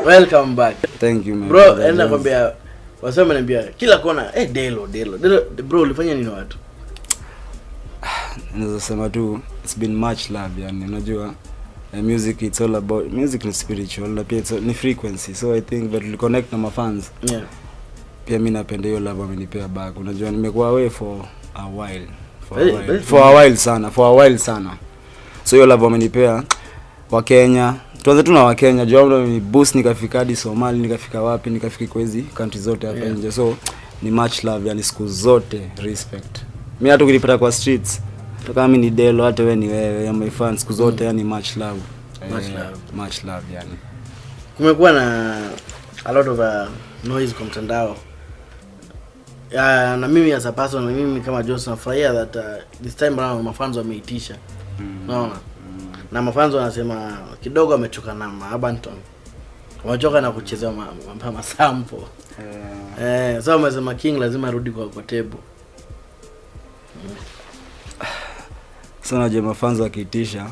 Welcome back. Thank you man. Bro, enda kwambia wasema ananiambia kila kona Delo bro ulifanya nini watu? Naweza sema tu it's been much love yani unajua music it's all about music is spiritual na pia ni frequency, so I think that will connect na my fans. Yeah. Pia mimi napenda hiyo love amenipea back. Unajua nimekuwa away for a while. For a while sana. So hiyo love amenipea wa Kenya. Tuanze tu na wa Kenya. Jua ni boost nikafika hadi Somalia, nikafika wapi, nikafika kwa hizi country zote hapa nje. So ni much love yani siku zote respect. Mimi hata ukipata kwa streets kama mimi ni Delo hata wewe ni wewe my fans siku zote yani much love. Much love yani. Kumekuwa na a lot of noise kwa mtandao. Na mimi as a person, na mimi kama Johnson nafurahia that this time around mafans wameitisha. Unaona? Na mafans wanasema kidogo wamechoka na Abanton. Wamechoka na kuchezea masample. So wamesema King lazima arudi kwa table. Sana je mafans wakiitisha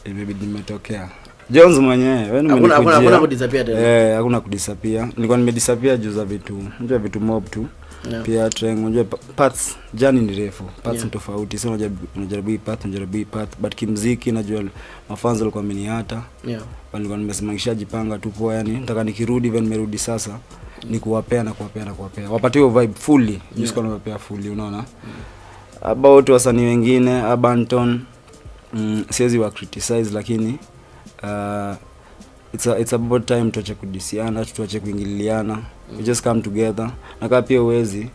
imebidi nimetokea. Jones mwenyewe, wewe umekuja. Hakuna kudisappear tena. Hakuna kudisappear. Nilikuwa nimedisappear juu za vitu. Unajua vitu mob tu. Yeah. Pia trend unajua parts journey ni refu. Parts ni tofauti. So unajaribu hii path, but kimuziki najua mafans walikuwa wameniata. Yeah. Walikuwa nimesimamisha jipanga tu poa yani. Nataka nikirudi even nimerudi sasa ni kuwapea na kuwapea. Wapate hiyo vibe fully. Nisiko nawapea fully unaona. About wasanii wengine Abanton siwezi wa criticize lakini it's about time tuache kudisiana, tuache kuingiliana. We just come together. Na kama pia uwezi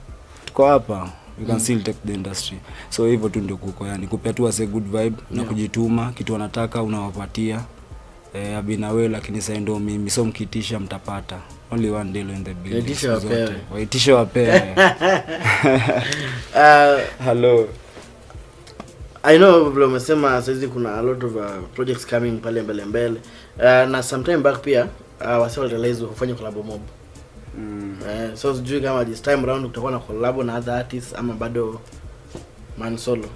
tuko hapa, we can still take the industry. So hivyo tu ndio kuko yani kupea tu a good vibe na kujituma, kitu wanataka unawapatia. Abina wewe lakini sasa ndio mimi, so mkitisha mtapata. Only one Delo in the building. Waitisha wapewe. Hello. I know vile umesema sasa kuna a lot of projects coming pale mbele. Na sometime back pia wasao realize kufanya collab mob. So sijui kama this time around kutakuwa na collab na other artists ama bado man solo.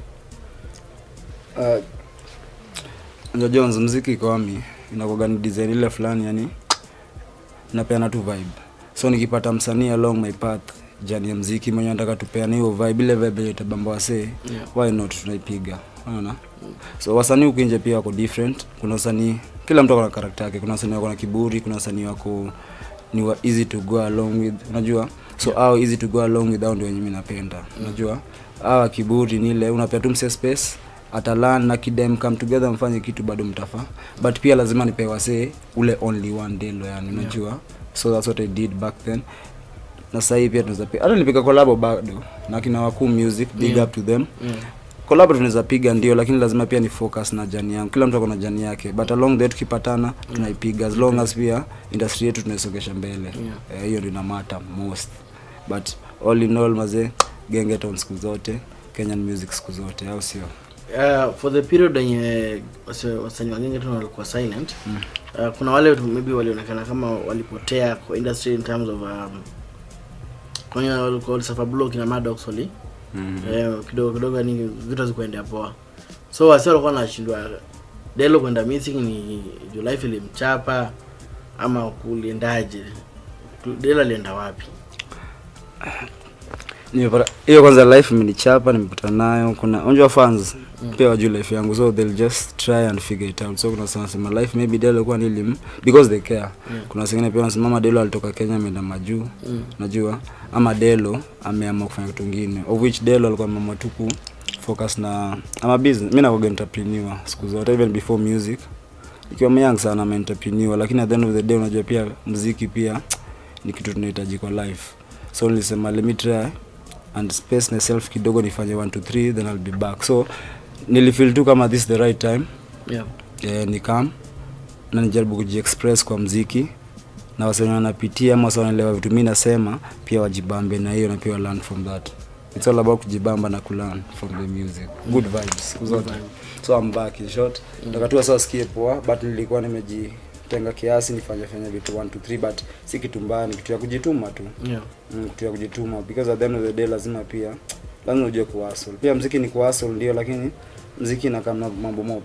Ndio Jones muziki kwa mimi inakuwa ni design ile fulani yani napeana tu vibe. So nikipata msanii along my path jani ya muziki mwenye nataka tupeane hiyo vibe ile vibe itabamba wase, why not tunaipiga unaona. So wasanii ukinje pia wako different. Kuna wasanii kila mtu ana character yake. Kuna wasanii wako na kiburi, kuna wasanii wako ni wa easy to go along with unajua. So how easy to go along with ndio mimi napenda unajua. Hawa kiburi ni ile unapea tu mse space atalan na kidem come together mfanye kitu bado mtafa, but pia lazima nipewe wase ule only one Delo yani unajua. So that's what I did back then. Na sasa hivi pia tunaweza piga. Hata nilipiga collab bado na kina Waku Music, big up to them. Collab tunaweza piga ndio, lakini lazima pia ni focus na jani yangu. Kila mtu akona jani yake, but along that tukipatana tunaipiga as long as pia industry yetu tunaisongesha mbele. Hiyo ndio ina matter most. But all in all maze gengeton siku zote, Kenyan music siku zote au sio? For the period yenye wasanii wa gengeton walikuwa silent, kuna wale maybe walionekana kama walipotea kwa industry in terms of kwenye walikuwa safa block na Maddox wali kidogo ni vitu zikuendea poa. So wase walikuwa wanashindwa Delo kwenda missing ni life ilimchapa ama kuliendaje? Delo alienda wapi? Hiyo kwanza life imenichapa, nimepata nayo. Kuna unajua fans pia wajua life yangu, so they'll just try and figure it out. So kuna sana life maybe Delo kwa nilim because they care. Kuna wengine pia wanasema Delo alitoka Kenya ameenda majuu najua, ama Delo ameamua kufanya kitu kingine, of which Delo alikuwa ameamua tu focus na ama business. Mimi na entrepreneur siku zote, even before music ikiwa young sana I'm entrepreneur, lakini at the end of the day unajua pia muziki pia ni kitu tunahitaji kwa life. So nilisema let me try and space myself kidogo nifanye 1 2 3 then I'll be back. So nilifeel tu kama this the right time. Nikam na nijaribu kujiexpress kwa muziki na wasanii wanapitia ama wanaelewa vitu mimi nasema pia wajibambe na hiyo na pia learn from that. It's all about kujibamba na kulearn from the music. Good vibes siku zote. So I'm back in short. Nataka sasa sikie poa, but nilikuwa nimejitenga kiasi nifanye vitu 1 2 3, but si kitu mbaya, ni kitu ya kujituma tu. Yeah. Kitu ya kujituma, because at the end of the day lazima ujue kuhustle. Pia muziki ni kuhustle ndio, lakini muziki na kama mambo mob.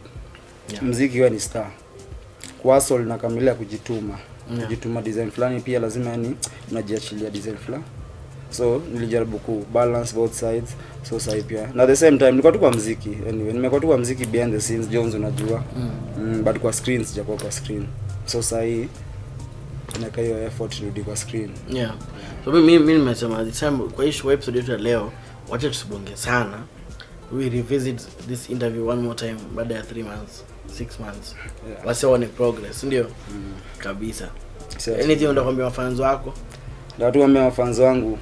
Yeah. Muziki wewe ni star. Kuhustle na kamilia kujituma. Yeah. Kujituma design fulani pia lazima yani unajiachilia design fulani. So nilijaribu ku balance both sides. So sai pia na the same time nilikuwa tu kwa muziki. Anyway nimekuwa tu kwa muziki behind the scenes, Jones unajua. But kwa screen sijakuwa kwa screen. So sai tunaka hiyo effort rudi kwa screen. Yeah. So mimi nimesema the time kwa hii episode yetu ya leo, wacha tusibonge sana. We revisit this interview one more time baada ya 3 months, 6 months. Yeah. Wasione progress, ndio? Kabisa. Anything unataka mafans wako? Ndio tu mafans wangu.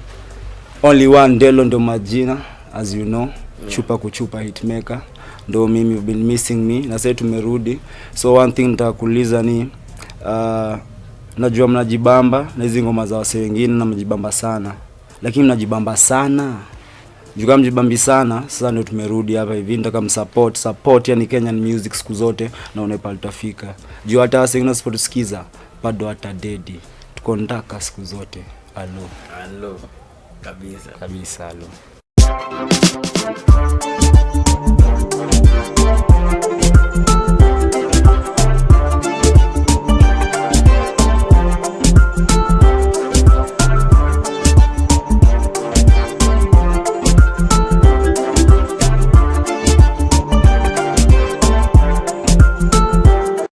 Only one Delo ndo majina, as you know. Yeah. Chupa kuchupa hitmaker. Ndo mimi, you've been missing me. Na sasa tumerudi. So one thing nitakuuliza ni najua mnajibamba na hizo ngoma za wase wengine na mnajibamba sana. Lakini mnajibamba sana. Juga mjibambi sana, sasa ndio tumerudi hapa hivi, nataka support yani Kenyan music siku zote na unepa tutafika. Juu hata wengine sipotusikiza bado hata dedi. Tuko ndaka siku zote. Allo. Kabisa allo.